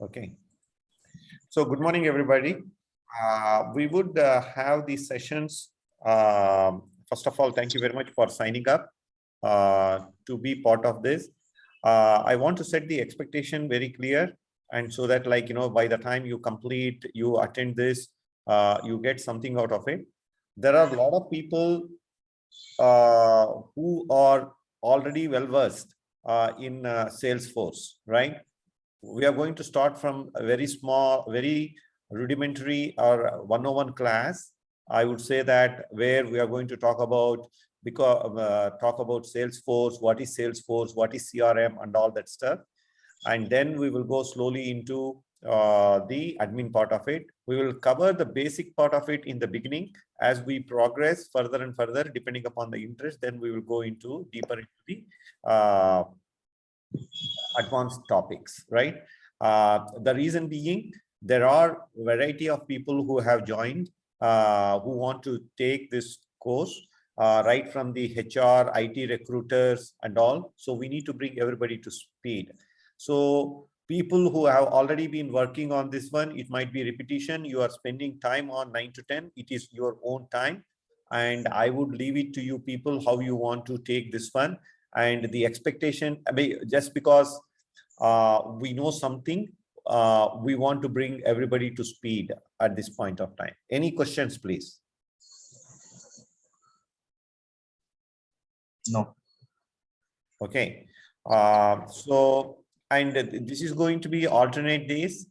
Okay. So good morning, everybody. We would have these sessions. First of all, thank you very much for signing up to be part of this. I want to set the expectation very clear, and so that, like, by the time you complete, you attend this, you get something out of it. There are a lot of people who are already well versed in Salesforce, right? We are going to start from a very small, very rudimentary or 101 class. I would say that where we are going to talk about Salesforce, what is Salesforce, what is CRM, and all that stuff. And then we will go slowly into the admin part of it. We will cover the basic part of it in the beginning. As we progress further and further, depending upon the interest, then we will go into deeper into the advanced topics, right? The reason being, there are a variety of people who have joined, who want to take this course, right from the HR, IT recruiters and all. So we need to bring everybody to speed. So people who have already been working on this one, it might be repetition. You are spending time on 9 to 10. It is your own time. And I would leave it to you people how you want to take this one. And the expectation, I mean, just because we know something, we want to bring everybody to speed at this point of time. Any questions, please? No. Okay. So, and this is going to be alternate days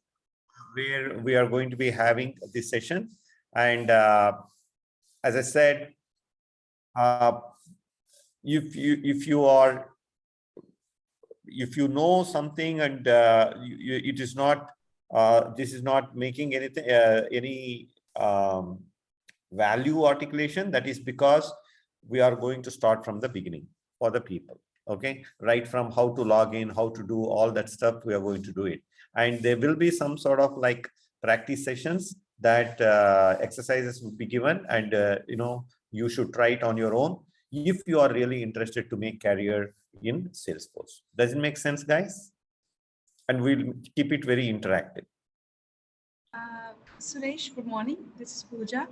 where we are going to be having this session. And as I said, if you know something and it is not, this is not making anything, any value articulation, that is because we are going to start from the beginning for the people. Okay, right from how to log in, how to do all that stuff, we are going to do it. And there will be some sort of like practice sessions that exercises will be given, and you should try it on your own if you are really interested to make career in Salesforce. Does it make sense, guys? And we'll keep it very interactive. Suresh, good morning. This is Pooja.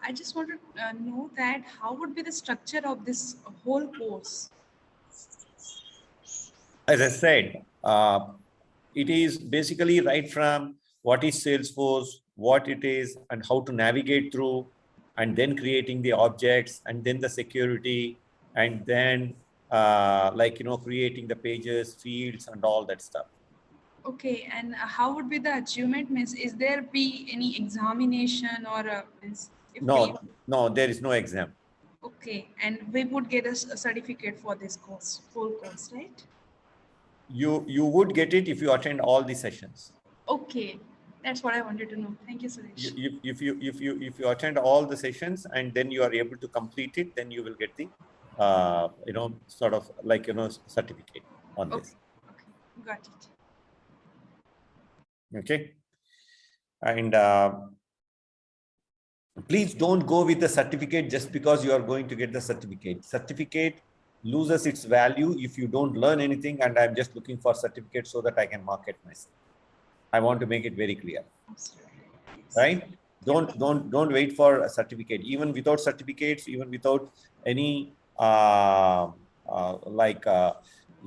I just want to know that how would be the structure of this whole course? As I said, it is basically right from what is Salesforce, what it is, and how to navigate through, and then creating the objects, and then the security, and then creating the pages, fields, and all that stuff. Okay, and how would be the achievement? Means, is there be any examination or no, there is no exam. Okay, and we would get a certificate for this course, full course, right? You would get it if you attend all the sessions. Okay, that's what I wanted to know. Thank you, Suresh. If you attend all the sessions and then you are able to complete it, then you will get the sort of like certificate on this. Okay, got it. Okay, and please don't go with the certificate just because you are going to get the certificate. Certificate loses its value if you don't learn anything, and I'm just looking for certificate so that I can market myself. I want to make it very clear. Right? Don't wait for a certificate. Even without certificates, even without any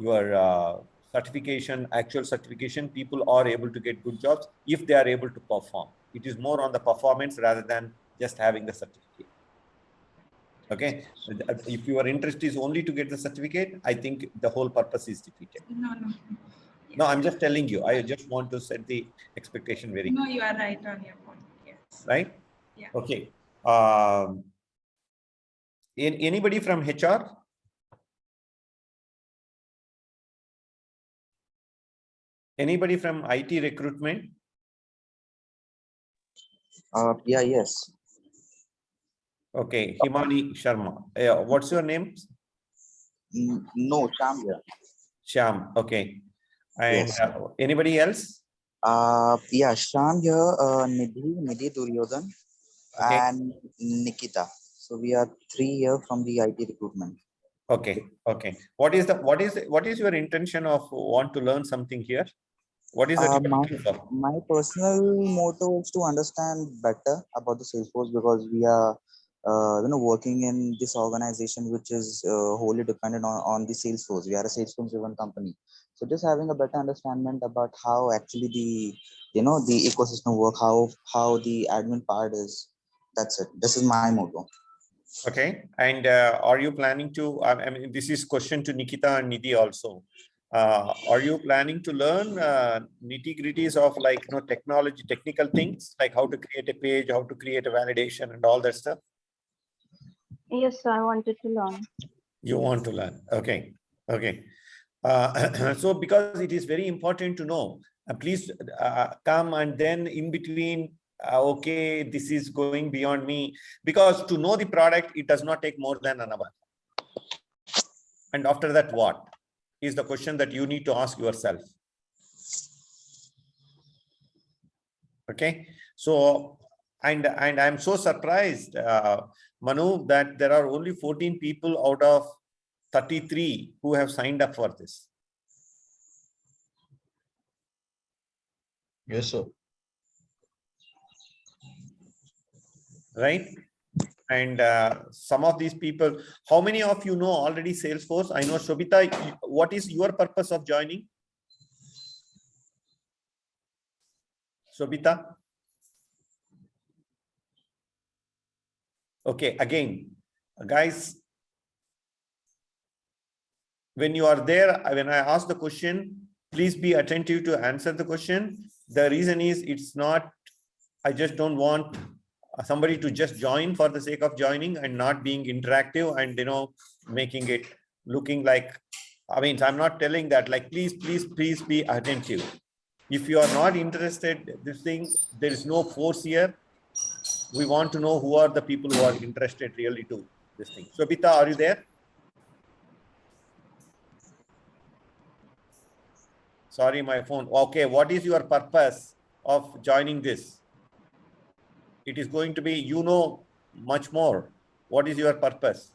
your certification, actual certification, people are able to get good jobs if they are able to perform. It is more on the performance rather than just having the certificate. Okay, if your interest is only to get the certificate, I think the whole purpose is defeated. No, I'm just telling you. I just want to set the expectation very clear. No, you are right on your point. Yes. Right? Yeah. Okay. Anybody from HR? Anybody from IT recruitment? Yes. Okay, Himani Sharma. What's your name? No, Shyam here. Shyam. Okay. And yes. Anybody else? Shyam here, Nidhi Duryodhan, okay. And Nikita. So we are 3 here from the IT recruitment. Okay. Okay. What is your intention of want to learn something here? What is that Uh, you're my looking for? my personal motto is to understand better about the Salesforce because we are working in this organization which is wholly dependent on the Salesforce. We are a Salesforce driven company, so just having a better understanding about how actually the ecosystem work, how the admin part is. That's it. This is my motto. Okay. And are you planning to, I mean, this is question to Nikita and Nidhi also. Are you planning to learn nitty-gritties of like, technology, technical things, like how to create a page, how to create a validation and all that stuff? Yes, sir, I wanted to learn. You want to learn. Okay. Okay. So because it is very important to know, please come and then in between, okay, this is going beyond me, because to know the product, it does not take more than an hour. And after that, what is the question that you need to ask yourself? Okay. So, and I'm so surprised, Manu, that there are only 14 people out of 33 who have signed up for this. Yes, sir. Right? And some of these people, how many of you know already Salesforce? I know Shobita, what is your purpose of joining? Shobita? Okay, again, guys, when you are there, when I ask the question, please be attentive to answer the question. The reason is it's not, I just don't want somebody to just join for the sake of joining and not being interactive and, making it looking like, I mean, I'm not telling that, like, please be attentive. If you are not interested, this thing, there is no force here. We want to know who are the people who are interested really to this thing. So, Bita, are you there? Sorry, my phone. Okay, what is your purpose of joining this? It is going to be, much more. What is your purpose?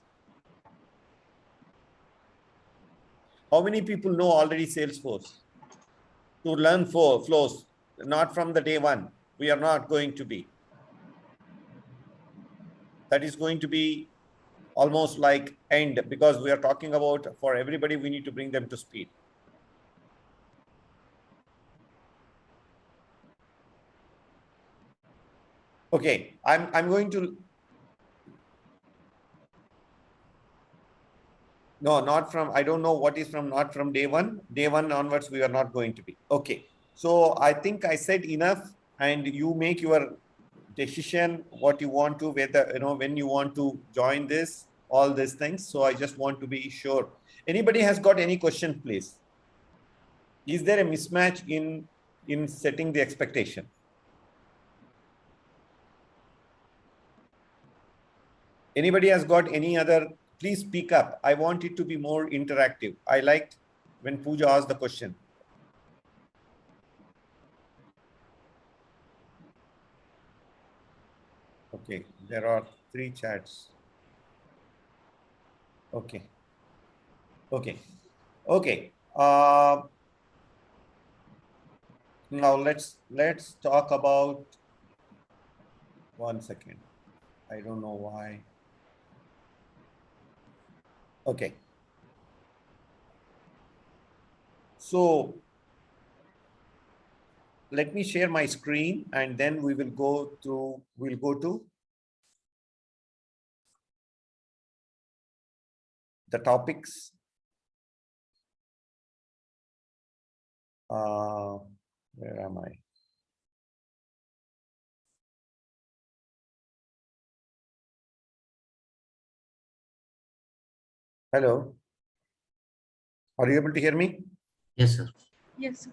How many people know already Salesforce? To learn flows, not from the day one. We are not going to be. That is going to be almost like end, because we are talking about for everybody, we need to bring them to speed. Okay, I'm going to. No, not from, I don't know what is from, not from day one. Day one onwards, we are not going to be. Okay. So I think I said enough, and you make your decision what you want to, whether, when you want to join this, all these things. So I just want to be sure. Anybody has got any question, please? Is there a mismatch in setting the expectation? Anybody has got any other, please speak up. I want it to be more interactive. I liked when Pooja asked the question. Okay, there are 3 chats. Okay. Okay. Okay. Now let's talk about, one second. I don't know why. Okay. So let me share my screen, and then we'll go to the topics. Where am I? Hello. Are you able to hear me? Yes, sir. Yes, sir.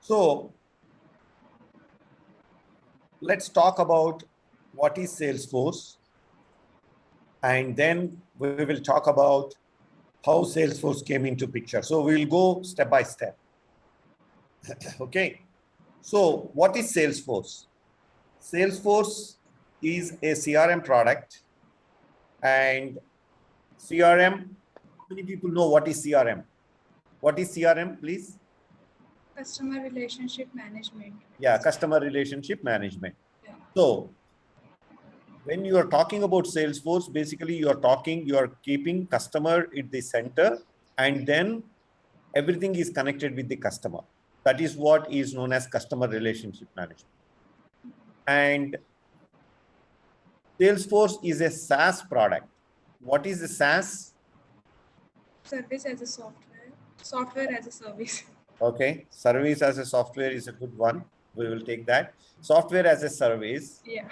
So let's talk about what is Salesforce, and then we will talk about how Salesforce came into picture. So we'll go step by step. Okay. So what is Salesforce? Salesforce is a CRM product, and CRM, how many people know what is CRM? What is CRM, please? Customer relationship management. Yeah, customer relationship management. Yeah. So when you are talking about Salesforce, basically you are keeping customer at the center, and then everything is connected with the customer. That is what is known as customer relationship management. And Salesforce is a SaaS product. What is a SaaS? Service as a software. Software as a service. Okay, service as a software is a good one. We will take that. Software as a service. Yeah.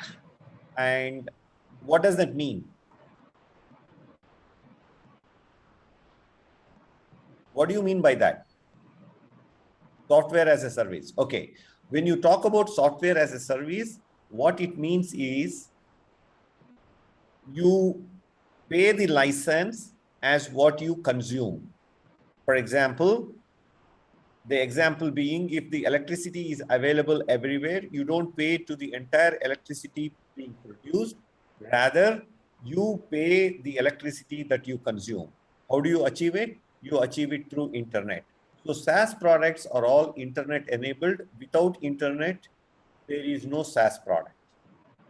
And what does that mean? What do you mean by that? Software as a service. Okay. When you talk about software as a service, what it means is you pay the license as what you consume. For example, the example being, if the electricity is available everywhere, you don't pay to the entire electricity being produced. Rather, you pay the electricity that you consume. How do you achieve it? You achieve it through internet. So SaaS products are all internet enabled. Without internet, there is no SaaS product.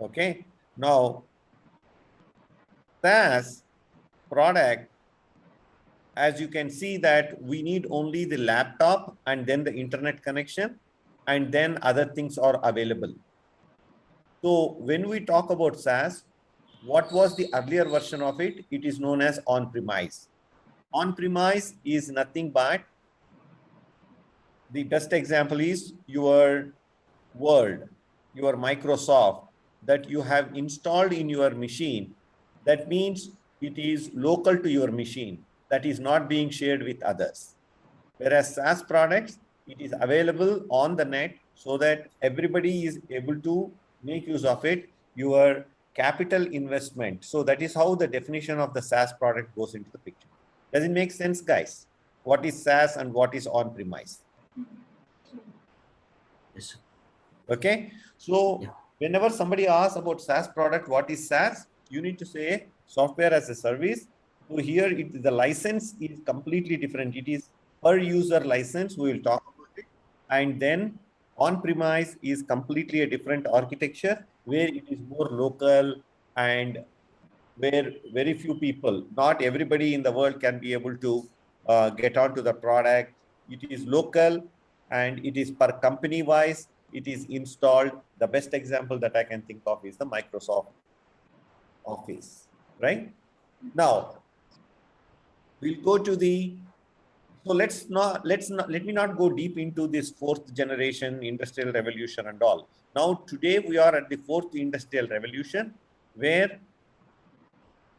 Okay. Now, SaaS product, as you can see, that we need only the laptop and then the internet connection, and then other things are available. So when we talk about SaaS, what was the earlier version of it? It is known as on-premise. On-premise is nothing but, the best example is your Word, your Microsoft that you have installed in your machine. That means it is local to your machine. That is not being shared with others. Whereas SaaS products, it is available on the net so that everybody is able to make use of it, your capital investment. So that is how the definition of the SaaS product goes into the picture. Does it make sense, guys? What is SaaS and what is on-premise? Yes. Okay. So Yeah. whenever somebody asks about SaaS product, what is SaaS? You need to say software as a service. So here the license is completely different. It is per user license. We will talk about it. And then on-premise is completely a different architecture where it is more local, and where very few people, not everybody in the world can be able to get onto the product. It is local and it is per company wise. It is installed. The best example that I can think of is the Microsoft Office, right? Now, we'll go to the, so let me not go deep into this fourth generation industrial revolution and all. Now, today we are at the fourth industrial revolution, where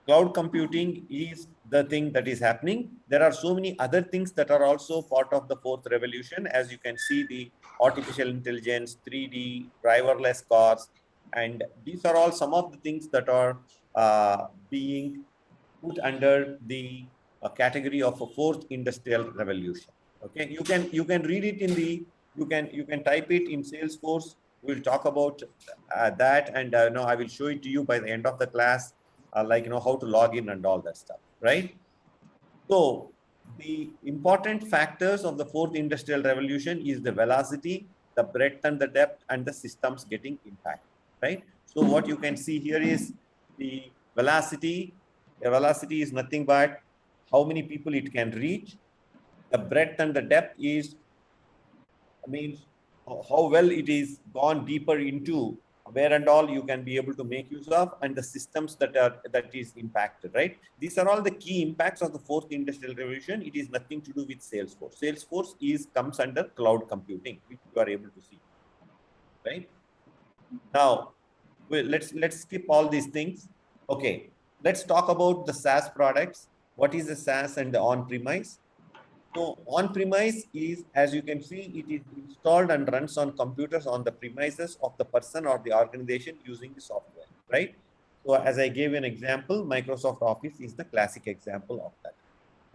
cloud computing is the thing that is happening. There are so many other things that are also part of the fourth revolution. As you can see, the artificial intelligence, 3D, driverless cars, and these are all some of the things that are being put under the category of a fourth industrial revolution. Okay, you can read it in the, you can type it in Salesforce. We'll talk about that, and no, I will show it to you by the end of the class, like how to log in and all that stuff, right? So the important factors of the fourth industrial revolution is the velocity, the breadth and the depth, and the systems getting impacted, right? So what you can see here is the velocity. The velocity is nothing but how many people it can reach. The breadth and the depth is, means how well it is gone deeper into where and all you can be able to make use of, and the systems that is impacted, right? These are all the key impacts of the fourth industrial revolution. It is nothing to do with Salesforce. Salesforce comes under cloud computing, which you are able to see, right? Now, well, let's skip all these things. Okay, let's talk about the SaaS products. What is the SaaS and the on-premise? So on-premise is, as you can see, it is installed and runs on computers on the premises of the person or the organization using the software, right? So as I gave an example, Microsoft Office is the classic example of that.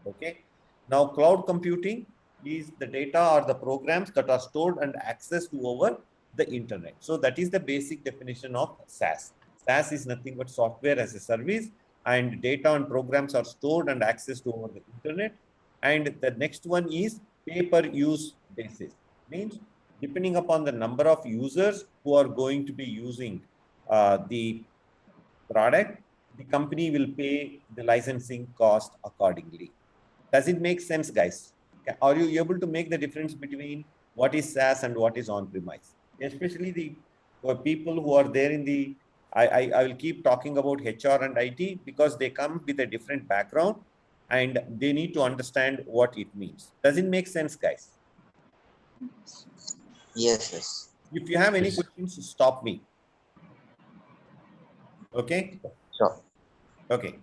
Okay. Now, cloud computing, is the data or the programs that are stored and accessed over the internet. So that is the basic definition of SaaS. SaaS is nothing but software as a service, and data and programs are stored and accessed over the internet. And the next one is pay-per-use basis. Means depending upon the number of users who are going to be using the product, the company will pay the licensing cost accordingly. Does it make sense, guys? Are you able to make the difference between what is SaaS and what is on-premise? Especially the people who are there in the, I will keep talking about HR and IT because they come with a different background and they need to understand what it means. Does it make sense, guys? Yes, yes. If you have any questions, stop me. Okay? Sure. Okay.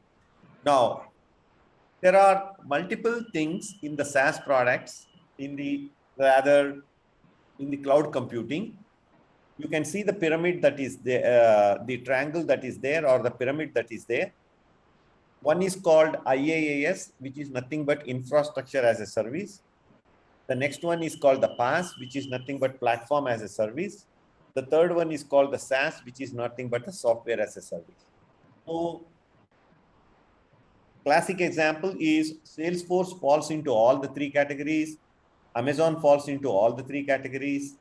Now, there are multiple things in the SaaS products in the cloud computing. You can see the pyramid that is there, the triangle that is there, or the pyramid that is there. One is called IaaS, which is nothing but infrastructure as a service. The next one is called the PaaS, which is nothing but platform as a service. The third one is called the SaaS, which is nothing but the software as a service. So, classic example is Salesforce falls into all the three categories. Amazon falls into all the three categories,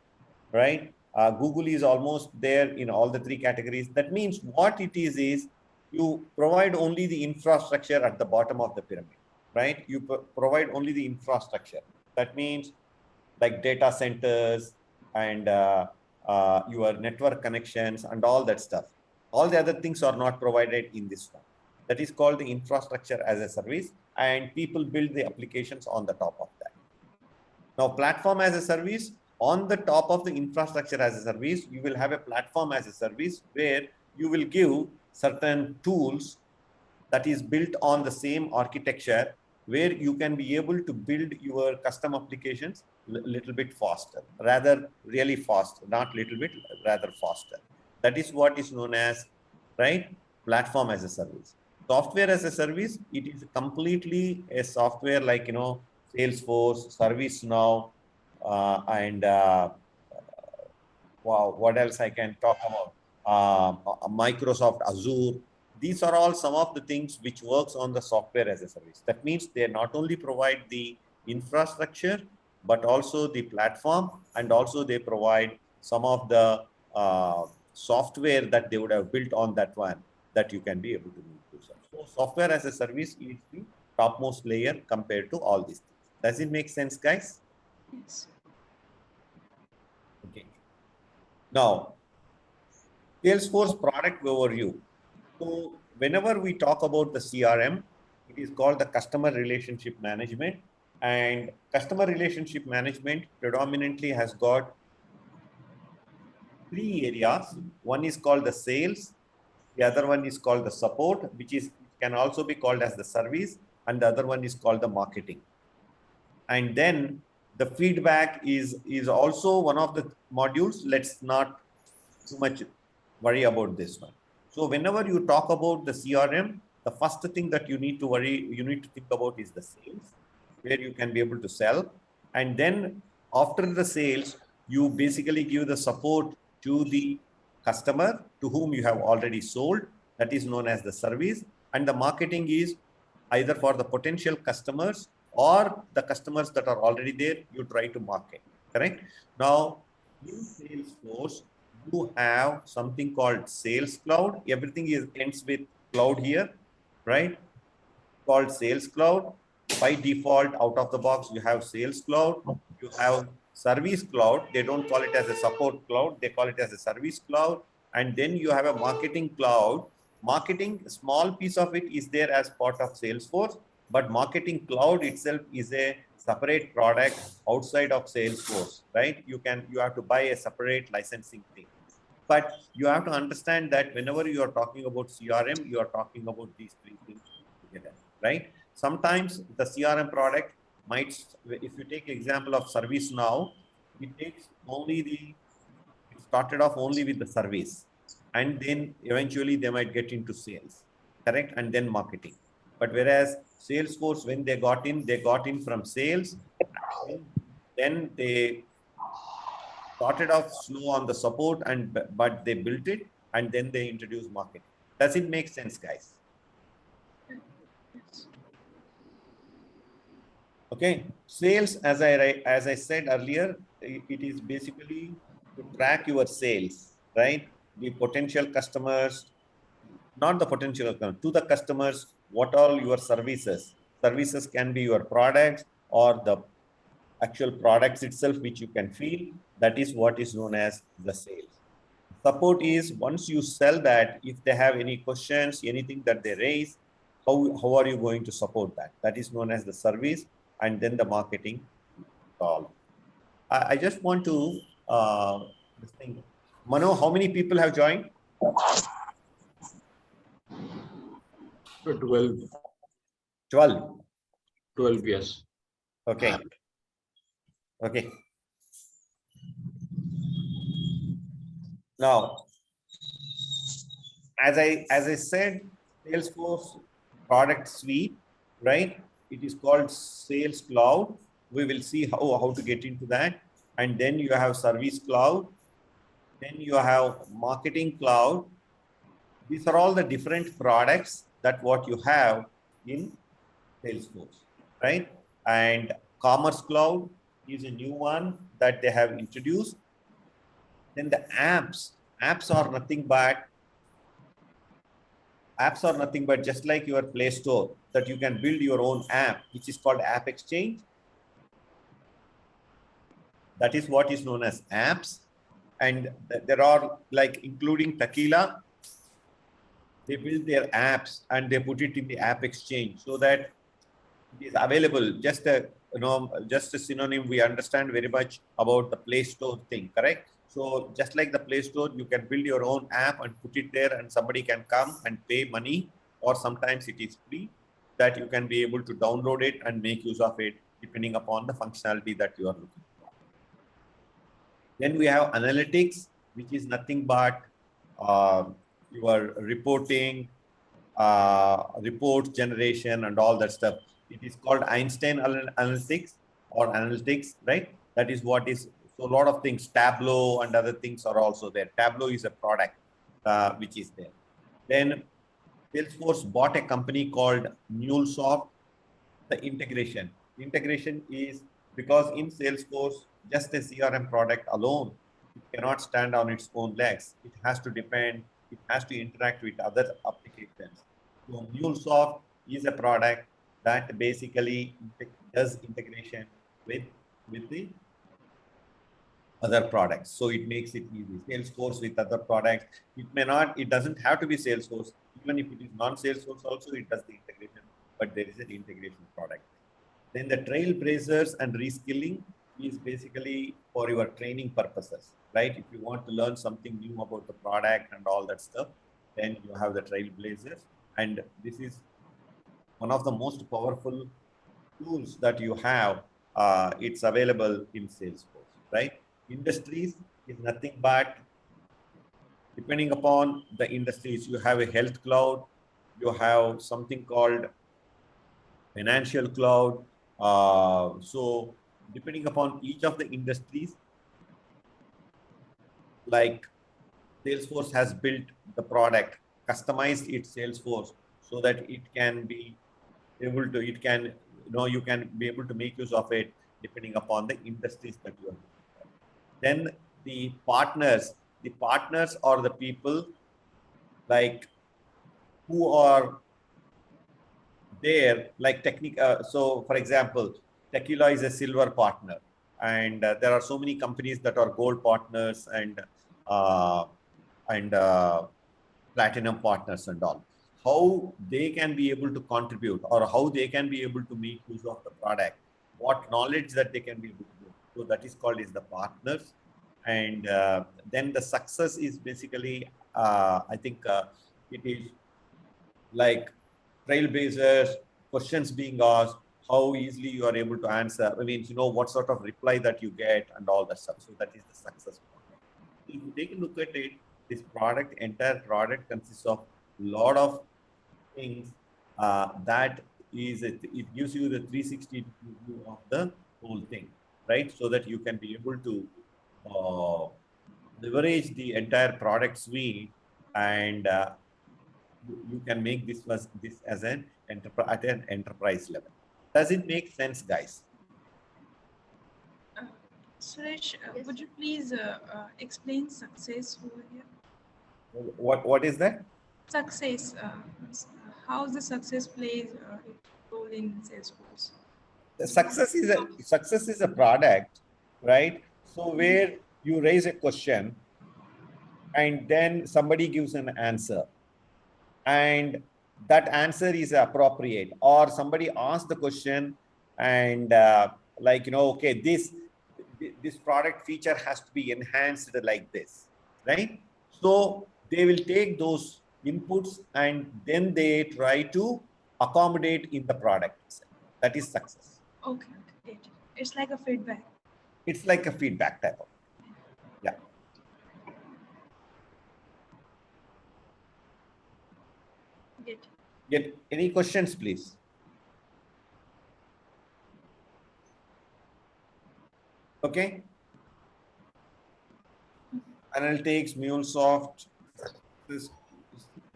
right? Google is almost there in all the three categories. That means what it is you provide only the infrastructure at the bottom of the pyramid, right? You provide only the infrastructure. That means like data centers and your network connections and all that stuff. All the other things are not provided in this one. That is called the infrastructure as a service, and people build the applications on the top of that. Now, platform as a service, on the top of the infrastructure as a service, you will have a platform as a service where you will give certain tools that is built on the same architecture, where you can be able to build your custom applications a little bit faster, rather really fast, not little bit, rather faster. That is what is known as, right, platform as a service. Software as a service, it is completely a software like, Salesforce, ServiceNow, and wow, what else I can talk about? Microsoft Azure. These are all some of the things which works on the software as a service. That means they not only provide the infrastructure, but also the platform, and also they provide some of the software that they would have built on that one that you can be able to use. So software as a service is the topmost layer compared to all these things. Does it make sense, guys? Yes. Okay. Now, Salesforce product overview. So whenever we talk about the CRM, it is called the customer relationship management, and customer relationship management predominantly has got three areas. One is called the sales. The other one is called the support, which can also be called as the service. And the other one is called the marketing. And then the feedback is also one of the modules. Let's not too much worry about this one. So whenever you talk about the CRM, the first thing that you need to think about is the sales, where you can be able to sell. And then after the sales, you basically give the support to the customer to whom you have already sold. That is known as the service. And the marketing is either for the potential customers or the customers that are already there, you try to market, correct? Now, in Salesforce, you have something called Sales Cloud. Everything ends with cloud here, right? Called Sales Cloud. By default, out of the box, you have Sales Cloud. You have Service Cloud. They don't call it as a support cloud. They call it as a Service Cloud. And then you have a Marketing Cloud. Marketing, a small piece of it is there as part of Salesforce, but Marketing Cloud itself is a separate product outside of Salesforce, right? You have to buy a separate licensing thing. But you have to understand that whenever you are talking about CRM, you are talking about these three things together, right? Sometimes the CRM product might, if you take example of ServiceNow, it started off only with the service, and then eventually they might get into sales, correct? And then marketing. But whereas Salesforce, when they got in from sales. Then they started off slow on the support, but they built it, and then they introduced marketing. Does it make sense, guys? Yes. Okay, sales, as I said earlier, it is basically to track your sales, right? The potential customers, not the potential customer, to the customers, what all your services. Services can be your products or the actual products itself, which you can feel. That is what is known as the sales. Support is once you sell that, if they have any questions, anything that they raise, how are you going to support that? That is known as the service, and then the marketing all. I just want to this thing. Mano, how many people have joined? 12, 12. 12, yes. Okay. Okay. Now, as I said, Salesforce product suite, right? It is called Sales Cloud. We will see how to get into that. And then you have Service Cloud. Then you have Marketing Cloud. These are all the different products that what you have in Salesforce, right? And Commerce Cloud is a new one that they have introduced. Then the apps are nothing but just like your Play Store, that you can build your own app, which is called App Exchange. That is what is known as apps. And there are, like, including Techila, they build their apps and they put it in the App Exchange so that it is available. Just a synonym. We understand very much about the Play Store thing, correct? So just like the Play Store, you can build your own app and put it there, and somebody can come and pay money, or sometimes it is free, that you can be able to download it and make use of it depending upon the functionality that you are looking for. Then we have analytics, which is nothing but your reporting, report generation, and all that stuff. It is called Einstein analytics or analytics, right? That is what is. So a lot of things, Tableau and other things are also there. Tableau is a product which is there. Then Salesforce bought a company called MuleSoft. The integration. Integration is because in Salesforce, just a CRM product alone, it cannot stand on its own legs. It has to depend, it has to interact with other applications. So MuleSoft is a product that basically does integration with the other products. So it makes it easy. Salesforce with other products. It doesn't have to be Salesforce. Even if it is non-Salesforce also, it does the integration, but there is an integration product. Then the trailblazers and reskilling is basically for your training purposes, right? If you want to learn something new about the product and all that stuff, then you have the trailblazers. And this is one of the most powerful tools that you have. It's available in Salesforce, right? Industries is nothing but, depending upon the industries, you have a health cloud, you have something called financial cloud. So depending upon each of the industries, like Salesforce has built the product, customized its Salesforce so that it can be able to, you can be able to make use of it depending upon the industries that you are. Then the partners are the people like who are there, like so for example, Techila is a silver partner, and there are so many companies that are gold partners and platinum partners and all. How they can be able to contribute, or how they can be able to make use of the product, what knowledge that they can be able to do. So that is called is the partners. And then the success is basically, I think it is like trailblazers, questions being asked, how easily you are able to answer. I mean, what sort of reply that you get and all that stuff. So that is the success product. If you take a look at it, this entire product consists of a lot of things that is it gives you the 360 view of the whole thing, right? So that you can be able to leverage the entire product suite, and you can make this as an enterprise at an enterprise level. Does it make sense, guys? Suresh, Yes. would you please explain success over here? What is that? Success. How the success plays a role in Salesforce? Success is a product, right? So where you raise a question and then somebody gives an answer, and that answer is appropriate, or somebody asks the question and like, okay, this product feature has to be enhanced like this, right? So they will take those inputs and then they try to accommodate in the product itself. That is success. Okay, okay. It's like a feedback. It's like a feedback type of. Yeah. Get. Get any questions, please? Okay. Analytics, MuleSoft.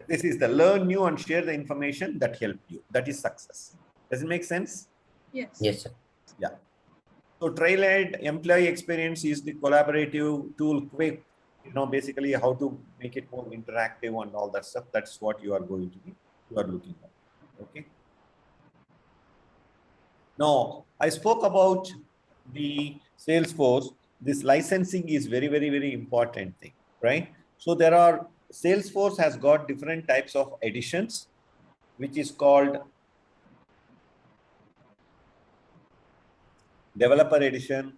This is the learn new and share the information that help you. That is success. Does it make sense? Yes. Yes, sir. Yeah. So Trailhead employee experience is the collaborative tool, quick, basically how to make it more interactive and all that stuff. That's what you are looking at. Okay. Now, I spoke about the Salesforce. This licensing is very, very, very important thing, right? So Salesforce has got different types of editions, which is called developer edition.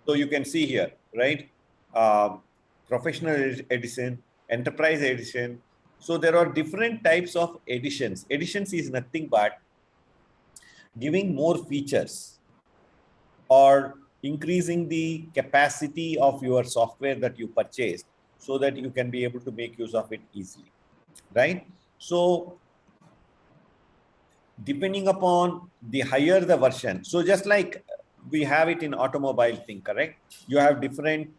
So you can see here, right? Professional edition, enterprise edition. So there are different types of editions. Editions is nothing but giving more features or increasing the capacity of your software that you purchased so that you can be able to make use of it easily, right? So depending upon the higher the version, so just like we have it in automobile thing, correct? You have different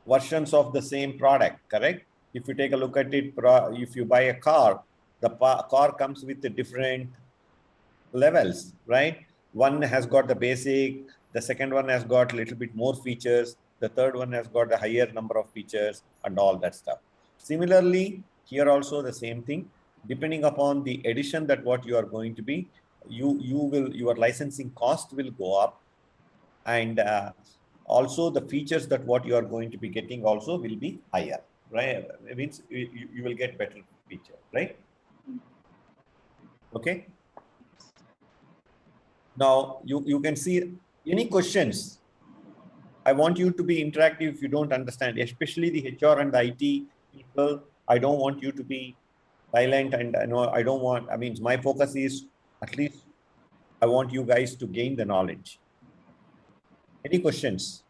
versions of the same product, correct? If you take a look at it, if you buy a car, the car comes with the different levels, right? One has got the basic, the second one has got a little bit more features, the third one has got a higher number of features and all that stuff. Similarly, here also the same thing, depending upon the edition that what you are going to be, your licensing cost will go up, and also the features that what you are going to be getting also will be higher, right? It means you will get better feature, right? Okay. Now you can see any questions. I want you to be interactive if you don't understand, especially the HR and the IT people. I don't want you to be silent, and I don't want, my focus is at least I want you guys to gain the knowledge. Any questions?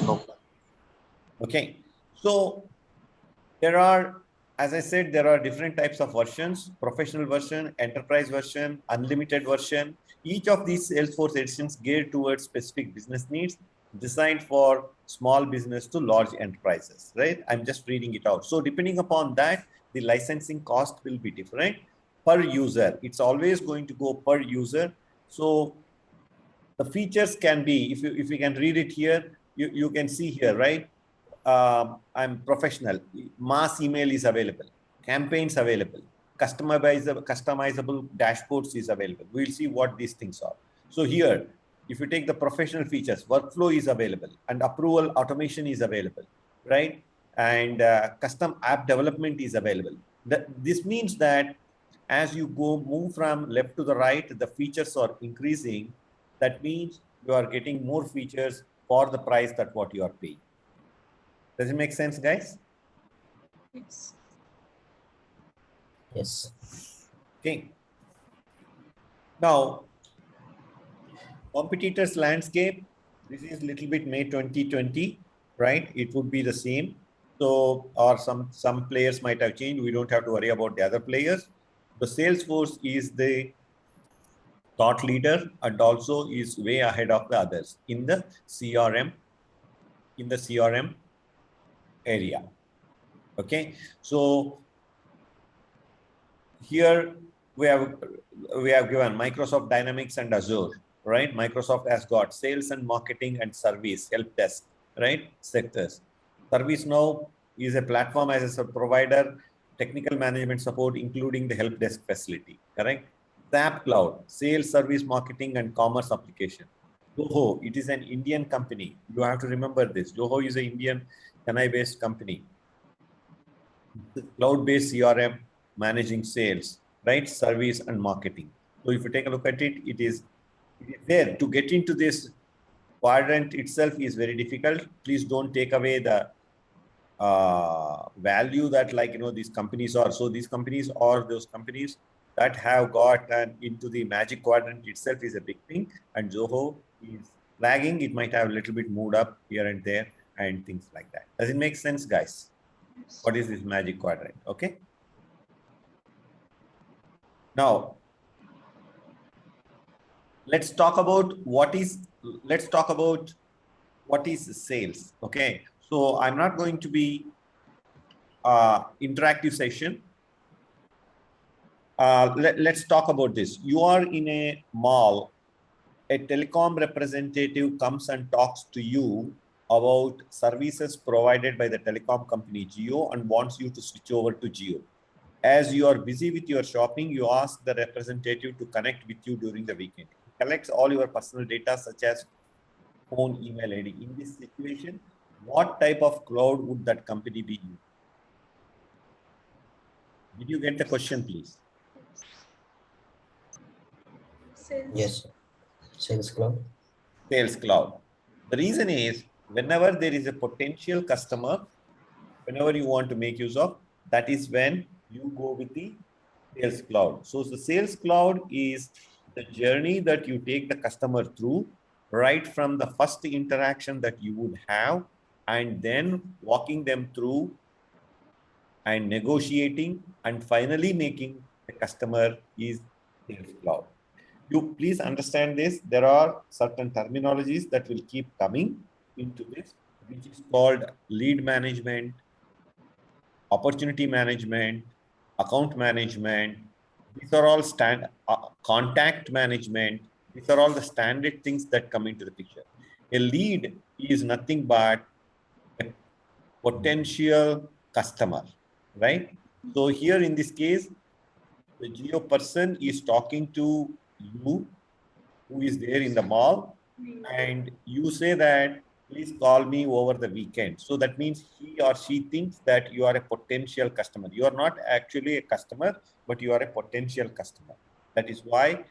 No. Okay. So there are, as I said, there are different types of versions: professional version, enterprise version, unlimited version. Each of these Salesforce editions geared towards specific business needs, designed for small business to large enterprises, right? I'm just reading it out. So depending upon that, the licensing cost will be different per user. It's always going to go per user. So the features can be, if you can read it here, you can see here, right? I'm professional. Mass email is available. Campaigns available. Customizable dashboards is available. We'll see what these things are. So here, if you take the professional features, workflow is available and approval automation is available, right? And custom app development is available. This means that as you move from left to the right, the features are increasing. That means you are getting more features for the price that what you are paying. Does it make sense, guys? Yes. Yes. Okay. Now, competitors landscape. This is little bit May 2020, right? It would be the same. So, or some players might have changed. We don't have to worry about the other players. The Salesforce is the thought leader and also is way ahead of the others in the CRM area. Okay, so here we have given Microsoft Dynamics and Azure, right? Microsoft has got sales and marketing and service help desk, right? Sectors. ServiceNow is a platform as a provider, technical management support, including the help desk facility, correct? SAP Cloud, sales, service, marketing, and commerce application. Zoho, it is an Indian company. You have to remember this. Zoho is an Indian Chennai-based company. Cloud-based CRM, managing sales, right? Service and marketing. So if you take a look at it, it is there. To get into this quadrant itself is very difficult. Please don't take away the value that, like, you know, these companies are. So these companies are those companies that have got into the magic quadrant itself is a big thing. And Zoho is lagging. It might have a little bit moved up here and there and things like that. Does it make sense, guys? Yes. What is this magic quadrant? Okay. Now, let's talk about what is sales. Okay. So I'm not going to be interactive session. Let's talk about this. You are in a mall. A telecom representative comes and talks to you about services provided by the telecom company Jio and wants you to switch over to Jio. As you are busy with your shopping, you ask the representative to connect with you during the weekend. He collects all your personal data such as phone, email ID. In this situation, what type of cloud would that company be using? Did you get the question, please? Sales. Yes, Sales Cloud. Sales Cloud. The reason is whenever there is a potential customer, whenever you want to make use of, that is when you go with the Sales Cloud. So the Sales Cloud is the journey that you take the customer through, right from the first interaction that you would have, and then walking them through and negotiating and finally making the customer is Sales Cloud. You please understand this. There are certain terminologies that will keep coming into this, which is called lead management, opportunity management, account management. These are all contact management. These are all the standard things that come into the picture. A lead is nothing but a potential customer, right? So here in this case, the Geo person is talking to you who is there in the mall, and you say that, please call me over the weekend. So that means he or she thinks that you are a potential customer. You are not actually a customer, but you are a potential customer. That is why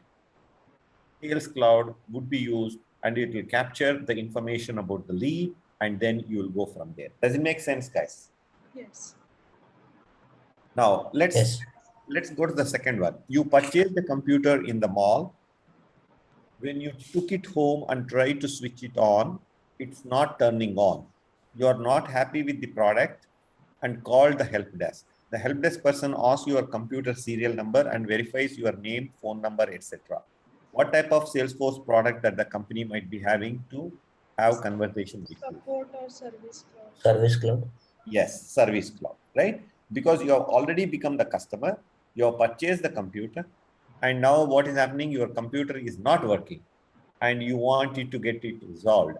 Sales Cloud would be used, and it will capture the information about the lead, and then you will go from there. Does it make sense, guys? Yes. Now, Yes. let's go to the second one. You purchased the computer in the mall. When you took it home and tried to switch it on, it's not turning on. You are not happy with the product and called the help desk. The help desk person asks your computer serial number and verifies your name, phone number, etc. What type of Salesforce product that the company might be having to have conversation with you? Support or service cloud. Service Cloud. Yes, Service Cloud, right? Because you have already become the customer, you have purchased the computer, and now what is happening? Your computer is not working and you want it to get it resolved.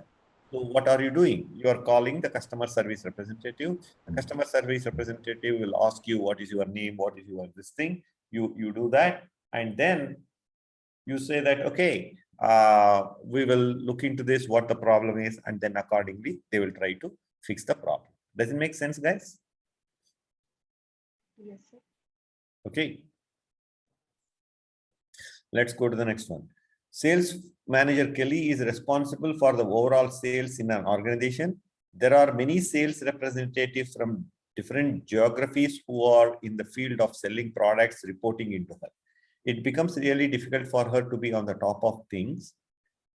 So what are you doing? You are calling the customer service representative. The customer service representative will ask you, what is your name? What is your this thing? You do that. And then you say that, okay, we will look into this, what the problem is. And then accordingly, they will try to fix the problem. Does it make sense, guys? Yes, sir. Okay. Let's go to the next one. Sales manager Kelly is responsible for the overall sales in an organization. There are many sales representatives from different geographies who are in the field of selling products reporting into her. It becomes really difficult for her to be on the top of things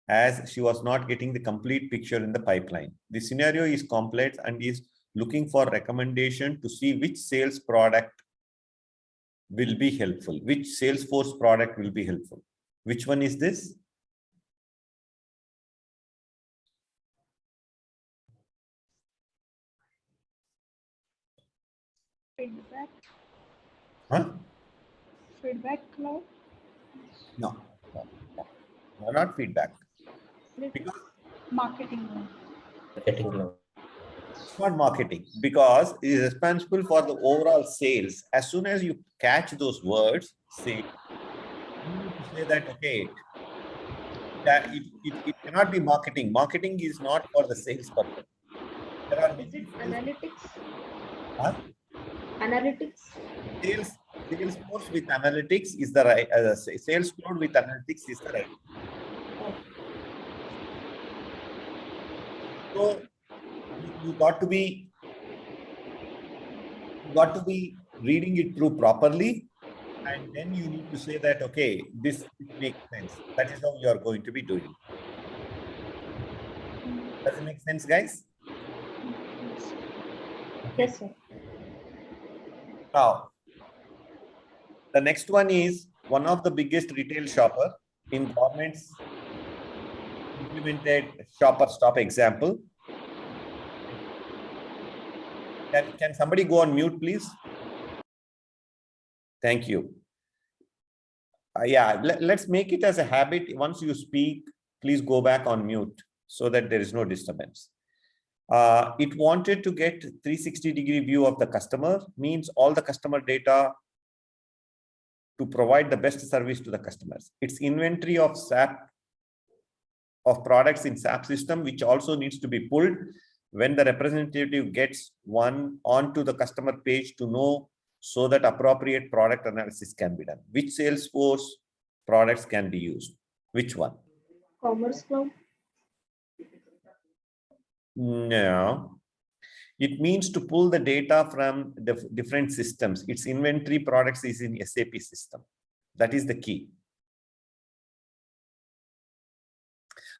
as she was not getting the complete picture in the pipeline. The scenario is complex and is looking for recommendation to see which sales product will be helpful, which Salesforce product will be helpful. Which one is this? Feedback. Huh? Feedback cloud. No, not feedback. Because marketing. Marketing cloud. Not marketing, because it is responsible for the overall sales. As soon as you catch those words, say, you need to say that, okay, that it cannot be marketing. Marketing is not for the sales purpose. There are Is it many analytics? huh? Analytics? Salesforce with analytics is the right, sales cloud with analytics is the right. So you got to be reading it through properly, and then you need to say that, okay, this makes sense. That is how you are going to be doing. Does it make sense, guys? Okay. Yes, sir. Now, the next one is one of the biggest retail shopper in government's implemented shopper stop example. Can somebody go on mute, please? Thank you. Yeah, let's make it as a habit. Once you speak, please go back on mute so that there is no disturbance. It wanted to get 360-degree view of the customer, means all the customer data to provide the best service to the customers. It's inventory of SAP of products in SAP system, which also needs to be pulled when the representative gets one onto the customer page to know, so that appropriate product analysis can be done. Which Salesforce products can be used? Which one? Commerce cloud? No. It means to pull the data from the different systems. Its inventory products is in SAP system. That is the key.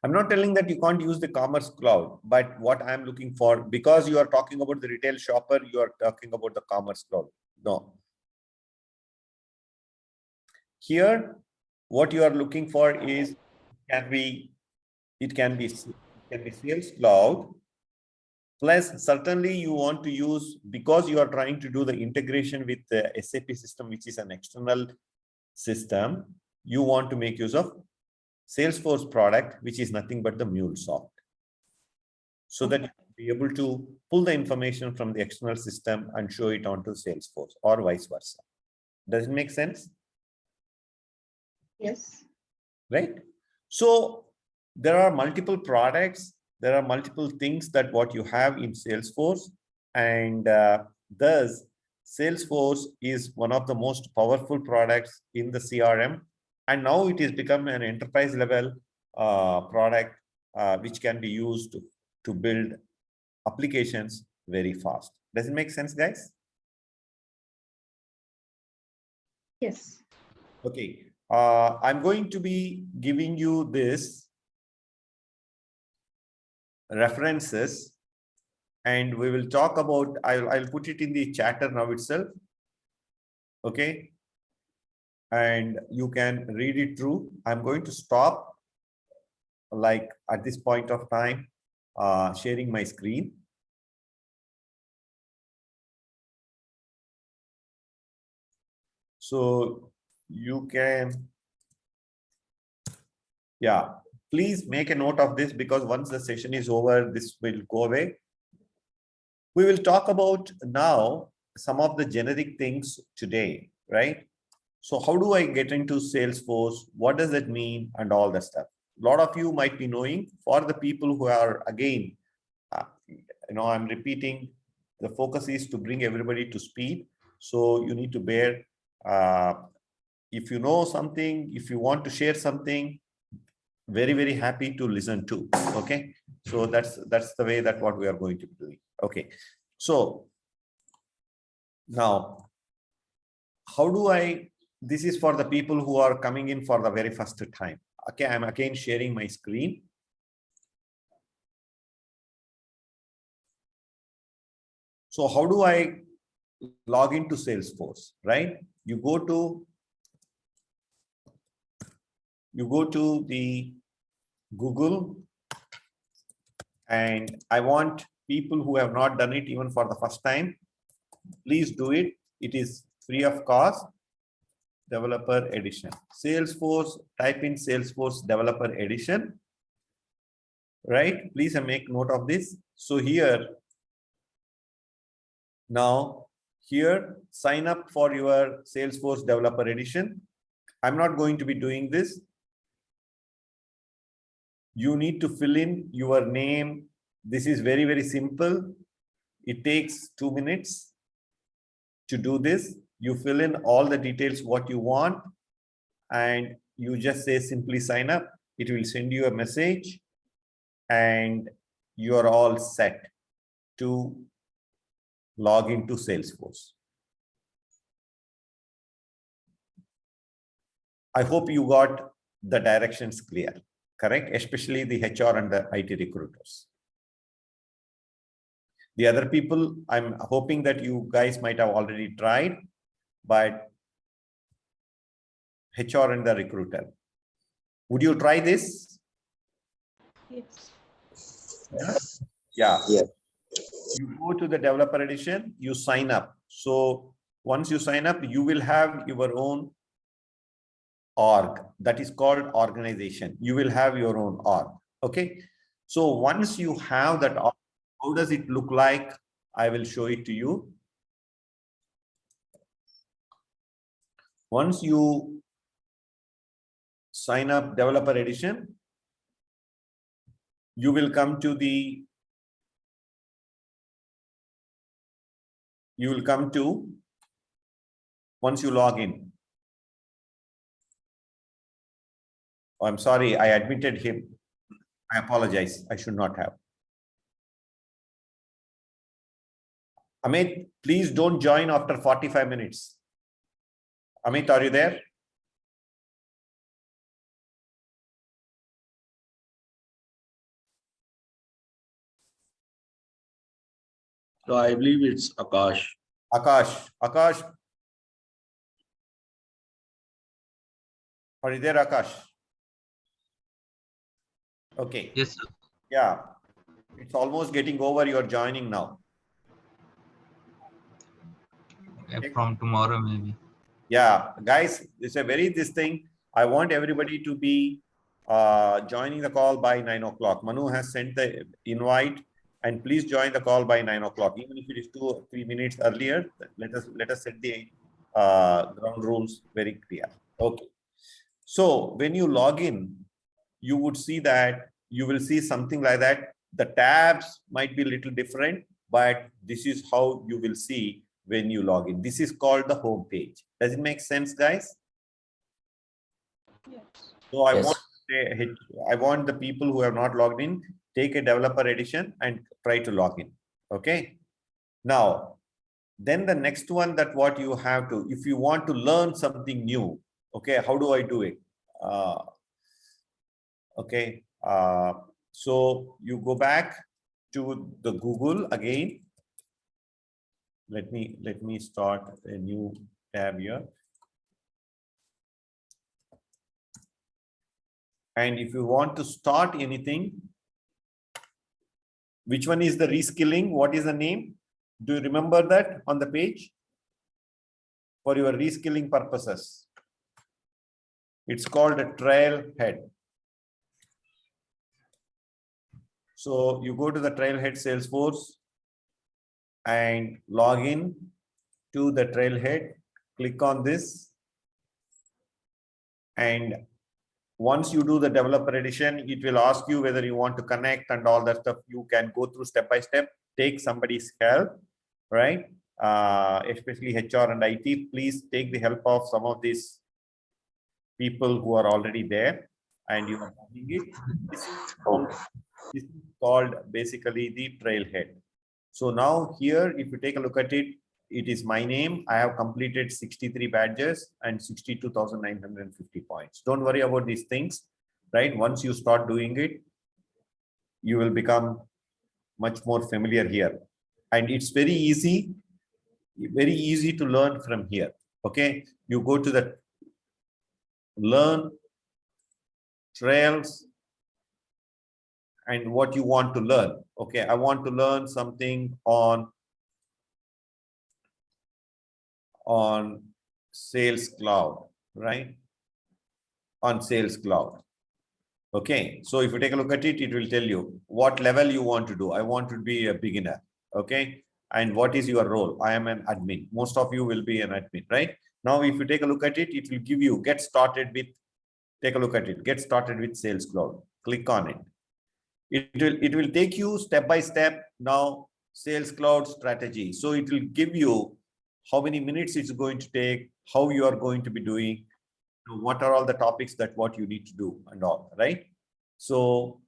I'm not telling that you can't use the commerce cloud, but what I'm looking for, because you are talking about the retail shopper, you are talking about the commerce cloud. No. Here, what you are looking for is, it can be Sales Cloud. Plus, certainly you want to use, because you are trying to do the integration with the SAP system, which is an external system, you want to make use of Salesforce product, which is nothing but the MuleSoft, so that you can be able to pull the information from the external system and show it onto Salesforce, or vice versa. Does it make sense? Yes. Right? So there are multiple products, there are multiple things that what you have in Salesforce, and thus Salesforce is one of the most powerful products in the CRM. And now it has become an enterprise level product which can be used to build applications very fast. Does it make sense, guys? Yes. Okay. I'm going to be giving you this references, and we will talk about, I'll put it in the chatter now itself. Okay. And you can read it through. I'm going to stop like at this point of time, sharing my screen. So you can, yeah, please make a note of this, because once the session is over, this will go away. We will talk about now some of the generic things today, right? So how do I get into Salesforce? What does it mean? And all that stuff. A lot of you might be knowing. For the people who are, again, I'm repeating, the focus is to bring everybody to speed. So you need to bear, if you know something, if you want to share something, very, very happy to listen to. Okay. So that's the way that what we are going to be doing. Okay. So now, how do I, this is for the people who are coming in for the very first time. Okay, I'm again sharing my screen. So how do I log into Salesforce, right? You go to the Google, and I want people who have not done it even for the first time, please do it. It is free of cost. Developer Edition. Salesforce, type in Salesforce Developer Edition, right? Please make note of this. So here, now here, sign up for your Salesforce Developer Edition. I'm not going to be doing this. You need to fill in your name. This is very, very simple. It takes 2 minutes to do this. You fill in all the details, what you want, and you just say simply sign up. It will send you a message and you are all set to log into Salesforce. I hope you got the directions clear, correct? Especially the HR and the IT recruiters. The other people, I'm hoping that you guys might have already tried, but HR and the recruiter. Would you try this? Yes. Yeah. Yeah. You go to the developer edition, you sign up. So once you sign up, you will have your own org. That is called organization. You will have your own org. Okay. So once you have that org, how does it look like? I will show it to you. Once you sign up developer edition, you will come to the, once you log in. Oh, I'm sorry, I admitted him. I apologize. I should not have. Amit, please don't join after 45 minutes. Amit, are you there? So I believe it's Akash. Akash. Are you there, Akash? Okay. Yes, sir. Yeah. It's almost getting over. You're joining now. From tomorrow, maybe. Yeah, guys, it's a very this thing. I want everybody to be joining the call by 9 o'clock. Manu has sent the invite, and please join the call by 9 o'clock. Even if it is 2 or 3 minutes earlier, let us set the ground rules very clear. Okay. So when you log in, you would see that you will see something like that. The tabs might be a little different, but this is how you will see when you log in. This is called the home page. Does it make sense, guys? Yes. So I Yes. want the people who have not logged in, take a developer edition and try to log in. Okay. Now, then the next one that what you have to, if you want to learn something new, okay, how do I do it? Okay. So you go back to the Google again. Let me start a new tab here. And if you want to start anything, which one is the reskilling? What is the name? Do you remember that on the page? For your reskilling purposes. It's called a trailhead. So you go to the trailhead Salesforce and log in to the trailhead, click on this. And once you do the developer edition, it will ask you whether you want to connect and all that stuff. You can go through step by step, take somebody's help, right? Especially HR and IT, please take the help of some of these people who are already there and you are doing it. This is called basically the trailhead. So now here, if you take a look at it, it is my name. I have completed 63 badges and 62,950 points. Don't worry about these things, right? Once you start doing it, you will become much more familiar here. and it's very easy to learn from here. Okay, you go to the learn trails and what you want to learn. Okay, I want to learn something on Sales Cloud, right? On Sales Cloud. Okay, so if you take a look at it, it will tell you what level you want to do. I want to be a beginner. Okay, and what is your role? I am an admin. Most of you will be an admin, right? Now, if you take a look at it, it will give you get started with. Take a look at it. Get started with Sales Cloud. Click on it. It will take you step by step. Now, Sales Cloud strategy. So it will give you how many minutes it's going to take, how you are going to be doing, what are all the topics that what you need to do and all, right? So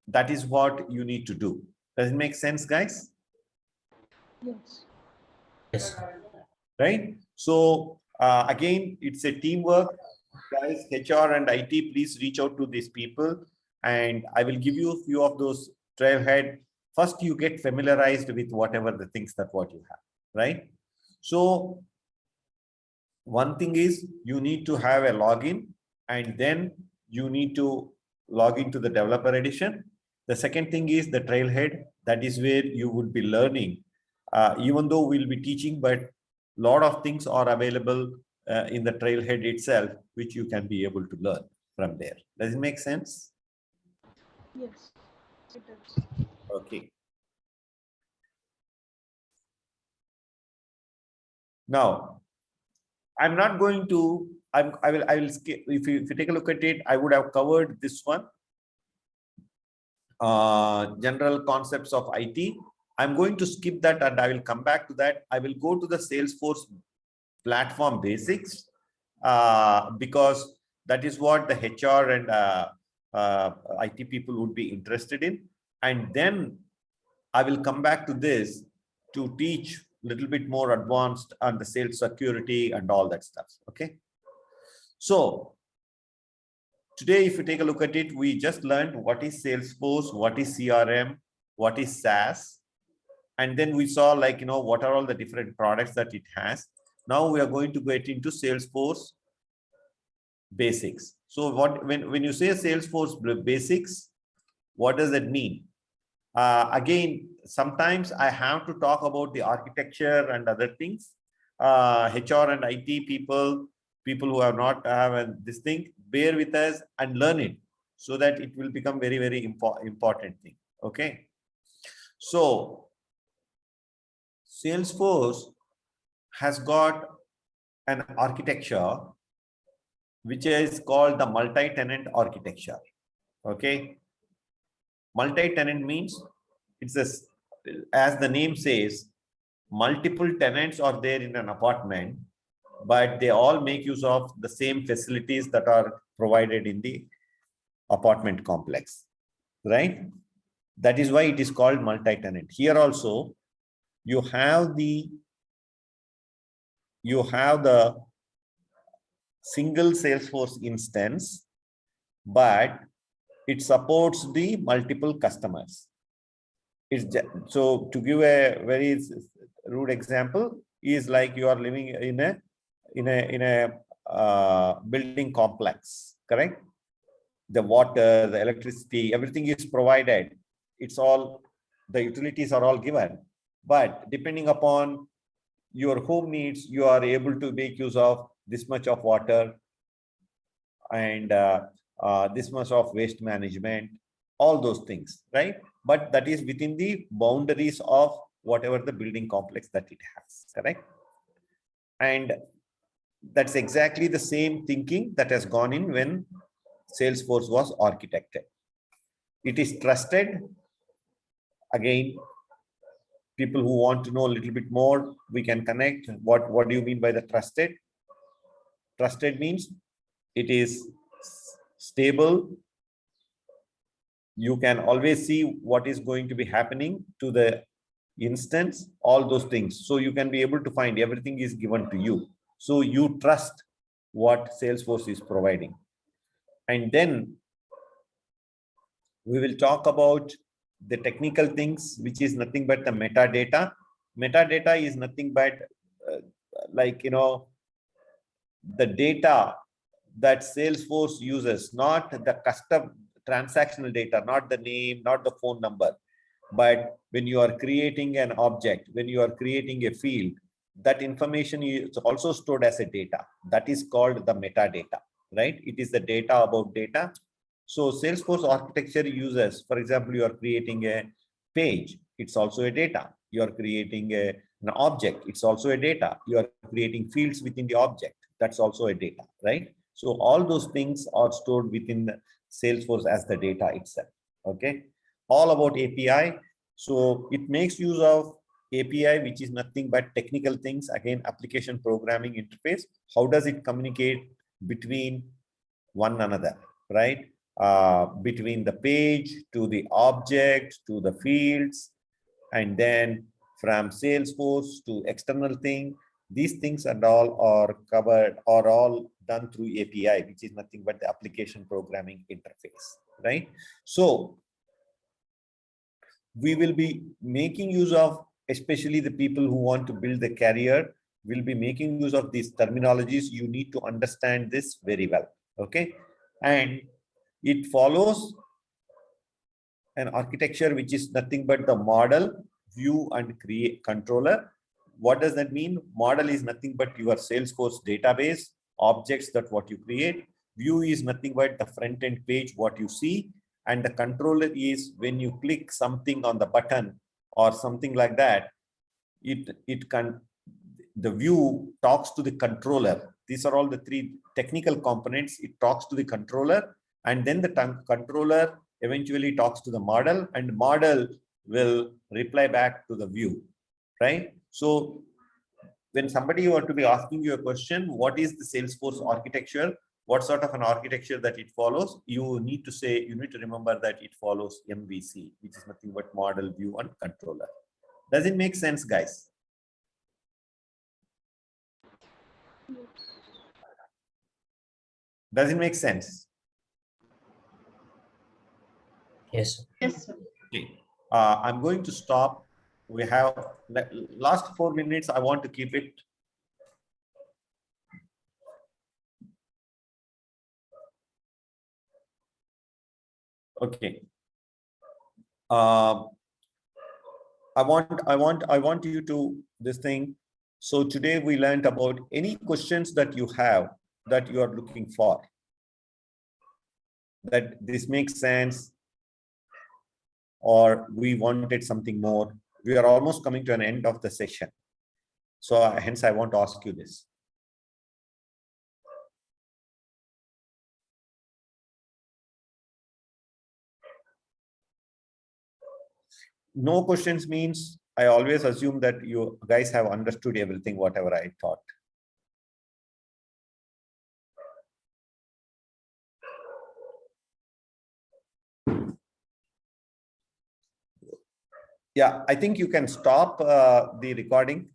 that is what you need to do. Does it make sense, guys? Yes. Yes. Right? So again, it's a teamwork. Guys, HR and IT, please reach out to these people, and I will give you a few of those trailhead. First, you get familiarized with whatever the things that what you have, right? So one thing is you need to have a login, and then you need to log into the developer edition. The second thing is the trailhead. That is where you would be learning, even though we'll be teaching, but a lot of things are available in the trailhead itself, which you can be able to learn from there. Does it make sense? Yes, it does. Okay. Now, I'm not going to, I will skip. If you take a look at it, I would have covered this one. General concepts of IT. I'm going to skip that and I will come back to that. I will go to the Salesforce platform basics because that is what the HR and IT people would be interested in. And then I will come back to this to teach a little bit more advanced on the sales security and all that stuff. Okay. So today, if you take a look at it, we just learned what is Salesforce, what is CRM, what is SaaS. And then we saw like, what are all the different products that it has. Now we are going to get into Salesforce basics. So when you say Salesforce basics, what does that mean? Again, sometimes I have to talk about the architecture and other things. HR and IT people who have not have this thing, bear with us and learn it so that it will become very, very important thing. Okay. So Salesforce has got an architecture which is called the multi-tenant architecture. Okay. Multi-tenant means it's as the name says, multiple tenants are there in an apartment, but they all make use of the same facilities that are provided in the apartment complex, right? That is why it is called multi-tenant. Here also, you have the single Salesforce instance, but it supports the multiple customers. So to give a very rude example, is like you are living in a building complex, correct? The water, the electricity, everything is provided. It's all, the utilities are all given. But depending upon your home needs, you are able to make use of this much of water and this much of waste management, all those things, right? But that is within the boundaries of whatever the building complex that it has, correct? And that's exactly the same thinking that has gone in when Salesforce was architected. It is trusted. Again, people who want to know a little bit more, we can connect. What do you mean by the trusted? Trusted means it is stable. You can always see what is going to be happening to the instance, all those things. So you can be able to find everything is given to you. So you trust what Salesforce is providing. And then we will talk about the technical things, which is nothing but the metadata. Metadata is nothing but like, the data that Salesforce uses, not the custom transactional data, not the name, not the phone number. But when you are creating an object, when you are creating a field, that information is also stored as a data. That is called the metadata, right? It is the data about data. So Salesforce architecture uses, for example, you are creating a page, it's also a data. You are creating an object, it's also a data. You are creating fields within the object, that's also a data, right? So all those things are stored within the Salesforce as the data itself, okay? All about API. So it makes use of API, which is nothing but technical things, again, application programming interface. How does it communicate between one another, right? Between the page to the object to the fields, and then from Salesforce to external thing. These things and all are covered, or all done through API, which is nothing but the application programming interface, right? So we will be making use of, especially the people who want to build the career, will be making use of these terminologies. You need to understand this very well, okay? And it follows an architecture which is nothing but the model, view, and create controller. What does that mean? Model is nothing but your Salesforce database, objects that what you create. View is nothing but the front end page, what you see. And the controller is when you click something on the button or something like that, the view talks to the controller. These are all the three technical components. It talks to the controller, and then the controller eventually talks to the model, and model will reply back to the view, right? So when somebody were to be asking you a question, what is the Salesforce architecture? What sort of an architecture that it follows? You need to remember that it follows MVC, which is nothing but model, view, and controller. Does it make sense, guys? Does it make sense? Yes, sir. Yes, sir. Okay. I'm going to stop. We have last 4 minutes. I want to keep it. Okay. I want you to this thing. So today we learned about any questions that you have that you are looking for. That this makes sense, or we wanted something more. We are almost coming to an end of the session. So hence I want to ask you this. No questions means I always assume that you guys have understood everything, whatever I taught. Yeah, I think you can stop the recording.